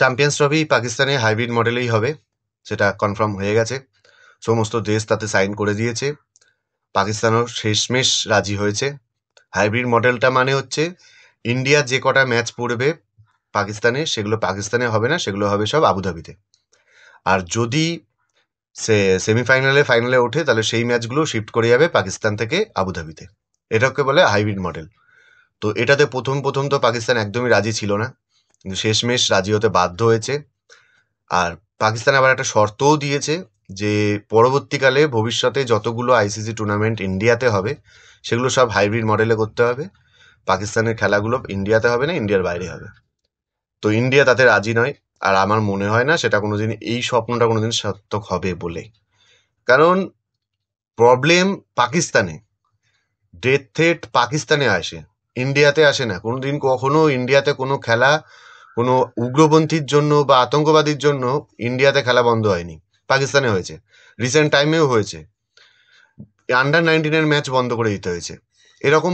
Champions trophy পাকিস্তানে hybrid মডেলেই হবে, সেটা কনফার্ম হয়ে গেছে। সমস্ত দেশ তাতে সাইন করে দিয়েছে, পাকিস্তানও শেষমেশ রাজি হয়েছে। হাইব্রিড মডেলটা মানে হচ্ছে ইন্ডিয়া যে কটা ম্যাচ পড়বে পাকিস্তানে, সেগুলো পাকিস্তানে হবে না, সেগুলো হবে সব আবুধাবিতে। আর যদি সে সেমিফাইনালে ফাইনালে ওঠে তাহলে সেই ম্যাচগুলো শিফট করে যাবে পাকিস্তান থেকে আবুধাবিতে। এটাকে বলে হাইব্রিড মডেল। তো এটাতে প্রথম প্রথম তো পাকিস্তান একদমই রাজি ছিল না, কিন্তু শেষমেশ রাজি হতে বাধ্য হয়েছে। আর পাকিস্তান আবার একটা শর্তও দিয়েছে যে পরবর্তীকালে ভবিষ্যতে যতগুলো আইসিসি টুর্নামেন্ট ইন্ডিয়াতে হবে সেগুলো সব হাইব্রিড মডেলে করতে হবে, পাকিস্তানের খেলাগুলো ইন্ডিয়াতে হবে না, ইন্ডিয়ার বাইরে হবে। তো ইন্ডিয়া তাতে রাজি নয়, আর আমার মনে হয় না সেটা কোনোদিন, এই স্বপ্নটা কোনোদিন সার্থক হবে বলে। কারণ প্রবলেম পাকিস্তানে, ডেথ থ্রেট পাকিস্তানে আসে, ইন্ডিয়াতে আসে না। কোনোদিন কখনো ইন্ডিয়াতে কোনো খেলা কোনো উগ্রপন্থীর জন্য বা আতঙ্কবাদীর জন্য ইন্ডিয়াতে খেলা বন্ধ হয়নি, পাকিস্তানে হয়েছে। রিসেন্ট টাইমেও হয়েছে, আন্ডার 19-এর ম্যাচ বন্ধ করে দিতে হয়েছে, এরকম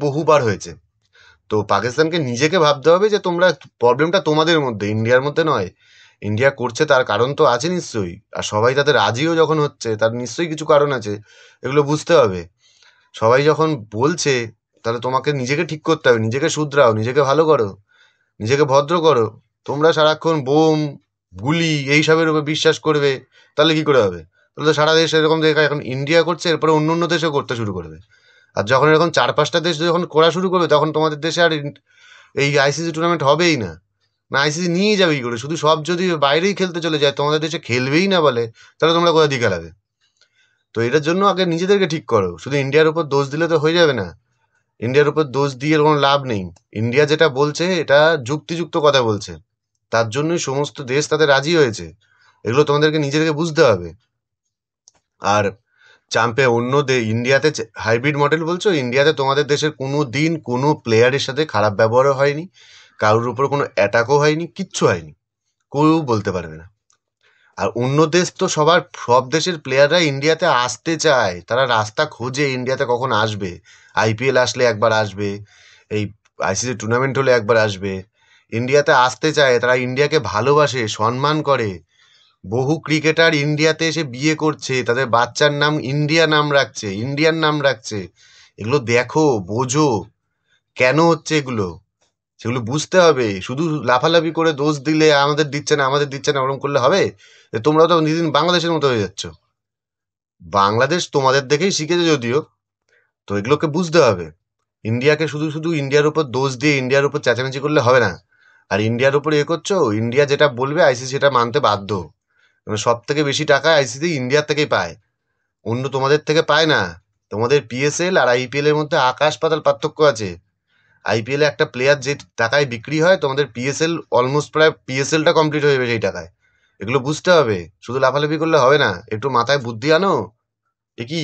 বহুবার হয়েছে। তো পাকিস্তানকে নিজেকে ভাবতে হবে যে তোমরা, প্রবলেমটা তোমাদের মধ্যে, ইন্ডিয়ার মধ্যে নয়। ইন্ডিয়া করছে তার কারণ তো আছে নিশ্চয়ই, আর সবাই তাতে রাজিও যখন হচ্ছে তার নিশ্চয়ই কিছু কারণ আছে, এগুলো বুঝতে হবে। সবাই যখন বলছে তাহলে তোমাকে নিজেকে ঠিক করতে হবে, নিজেকে শুধরাও, নিজেকে ভালো করো, নিজেকে ভদ্র করো। তোমরা সারাক্ষণ বোম গুলি এইসবের উপর বিশ্বাস করবে, তাহলে কি করে হবে? তাহলে তো সারা দেশ এরকম দেখা, এখন ইন্ডিয়া করছে এরপরে অন্য অন্য দেশও করতে শুরু করবে। আর যখন এরকম 4-5টা দেশ যখন করা শুরু করবে তখন তোমাদের দেশে আর এই আইসিসি টুর্নামেন্ট হবেই না। না আইসিসি নিয়ে যাবে কি করে? শুধু সব যদি বাইরেই খেলতে চলে যায়, তোমাদের দেশে খেলবেই না বলে, তাহলে তোমরা কোথা দিয়ে খেলাবে? তো এটার জন্য আগে নিজেদেরকে ঠিক করো, শুধু ইন্ডিয়ার উপর দোষ দিলে তো হয়ে যাবে না। ইন্ডিয়ার উপর দোষ দিয়ে কোনো লাভ নেই। ইন্ডিয়া যেটা বলছে এটা যুক্তিযুক্ত কথা বলছে, তার জন্যই সমস্ত দেশ তাতে রাজি হয়েছে। এগুলো তোমাদেরকে নিজেদেরকে বুঝতে হবে। আর অন্য ইন্ডিয়াতে হাইব্রিড মডেল বলছো, ইন্ডিয়াতে তোমাদের দেশের কোনো দিন কোনো প্লেয়ারের সাথে খারাপ ব্যবহারও হয়নি, কারোর উপর কোনো অ্যাটাকও হয়নি, কিচ্ছু হয়নি, কেউ বলতে পারবে না। আর অন্য দেশ তো সব দেশের প্লেয়াররা ইন্ডিয়াতে আসতে চায়, তারা রাস্তা খোঁজে ইন্ডিয়াতে কখন আসবে। আইপিএল আসলে একবার আসবে, এই আইসিসি টুর্নামেন্ট হলে একবার আসবে, ইন্ডিয়াতে আসতে চায়, তারা ইন্ডিয়াকে ভালোবাসে, সম্মান করে। বহু ক্রিকেটার ইন্ডিয়াতে এসে বিয়ে করছে, তাদের বাচ্চার নাম ইন্ডিয়া নাম রাখছে, ইন্ডিয়ান নাম রাখছে। এগুলো দেখো, বোঝো কেন হচ্ছে এগুলো, সেগুলো বুঝতে হবে। শুধু লাফালাফি করে দোষ দিলে আমাদের দিচ্ছে না, আমাদের দিচ্ছে না, ওরকম করলে হবে? তোমরাও তো দিন বাংলাদেশের মতো হয়ে যাচ্ছ। বাংলাদেশ তোমাদের দেখেই শিখেছে যদিও, তো এগুলোকে বুঝতে হবে। ইন্ডিয়াকে শুধু শুধু ইন্ডিয়ার উপর দোষ দিয়ে ইন্ডিয়ার উপর চেঁচামেচি করলে হবে না। আর ইন্ডিয়ার উপর করছো, ইন্ডিয়া যেটা বলবে আইসিসি সেটা মানতে বাধ্য। সব থেকে বেশি টাকা আইসিসি ইন্ডিয়ার থেকেই পায়, অন্য তোমাদের থেকে পায় না। তোমাদের পিএসএল আর আইপিএল এর মধ্যে আকাশ পাতাল পার্থক্য আছে। আইপিএলে একটা প্লেয়ার যে টাকায় বিক্রি হয়, তোমাদের পিএসএল অলমোস্ট প্রায় পিএসএলটা কমপ্লিট হয়ে যাবে সেই টাকায়। এগুলো বুঝতে হবে, শুধু লাফালাফি করলে হবে না, একটু মাথায় বুদ্ধি আনো। এ কি